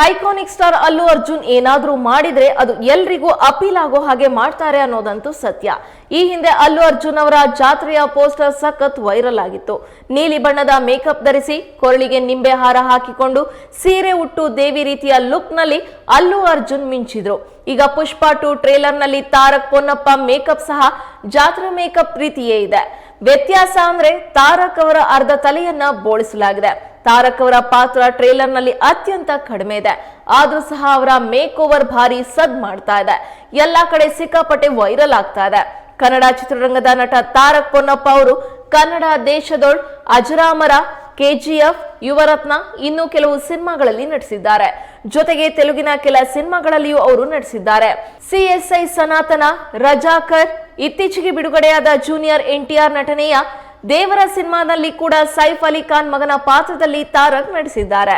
Iconic star Allu Arjun ಏನಾದ್ರೂ ಮಾಡಿದ್ರೆ ಅದು ಎಲ್ರಿಗೂ ಅಪೀಲ್ ಆಗೋ ಹಾಗೆ ಮಾಡ್ತಾರೆ ಅನ್ನೋದಂತೂ ಸತ್ಯ. ಈ ಹಿಂದೆ ಅಲ್ಲು ಅರ್ಜುನ್ ಅವರ ಜಾತ್ರೆಯ ಪೋಸ್ಟರ್ ಸಖತ್ ವೈರಲ್ ಆಗಿತ್ತು. ನೀಲಿ ಬಣ್ಣದ ಮೇಕಪ್ ಧರಿಸಿ ಕೊರಳಿಗೆ ನಿಂಬೆ ಹಾರ ಹಾಕಿಕೊಂಡು ಸೀರೆ ಉಟ್ಟು ದೇವಿ ರೀತಿಯ ಲುಕ್ ನಲ್ಲಿ ಅಲ್ಲು ಅರ್ಜುನ್ ಮಿಂಚಿದ್ರು. ಈಗ ಪುಷ್ಪ 2 ಟ್ರೇಲರ್ ನಲ್ಲಿ ತಾರಕ್ ಪೊನ್ನಪ್ಪ ಮೇಕಪ್ ಸಹ ಜಾತ್ರೆ ಮೇಕಪ್ ರೀತಿಯೇ ಇದೆ. ವ್ಯತ್ಯಾಸ ಅಂದ್ರೆ ತಾರಕ್ ಅವರ ಅರ್ಧ ತಲೆಯನ್ನ ಬೋಳಿಸಲಾಗಿದೆ. ತಾರಕ್ ಅವರ ಪಾತ್ರ ಟ್ರೇಲರ್ ನಲ್ಲಿ ಅತ್ಯಂತ ಕಡಿಮೆ ಇದೆ, ಆದ್ರೂ ಸಹ ಅವರ ಮೇಕ್ ಓವರ್ ಭಾರಿ ಸದ್ ಮಾಡ್ತಾ ಇದೆ. ಎಲ್ಲಾ ಕಡೆ ಸಿಕ್ಕಾಪಟ್ಟೆ ವೈರಲ್ ಆಗ್ತಾ ಇದೆ. ಕನ್ನಡ ಚಿತ್ರರಂಗದ ನಟ ತಾರಕ್ ಪೊನ್ನಪ್ಪ ಅವರು ಕನ್ನಡ ದೇಶದೊಳ್ ಅಜರಾಮರ, KGF, ಯುವರತ್ನ ಇನ್ನೂ ಕೆಲವು ಸಿನಿಮಾಗಳಲ್ಲಿ ನಟಿಸಿದ್ದಾರೆ. ಜೊತೆಗೆ ತೆಲುಗಿನ ಕೆಲ ಸಿನಿಮಾಗಳಲ್ಲಿಯೂ ಅವರು ನಟಿಸಿದ್ದಾರೆ. CSI ಸನಾತನ, ರಜಾಕರ್, ಇತ್ತೀಚೆಗೆ ಬಿಡುಗಡೆಯಾದ ಜೂನಿಯರ್ NTR ನಟನೆಯ ದೇವರ ಸಿನಿಮಾದಲ್ಲಿ ಕೂಡ ಸೈಫ್ ಅಲಿ ಖಾನ್ ಮಗನ ಪಾತ್ರದಲ್ಲಿ ತಾರಕ್ ನಟಿಸಿದ್ದಾರೆ.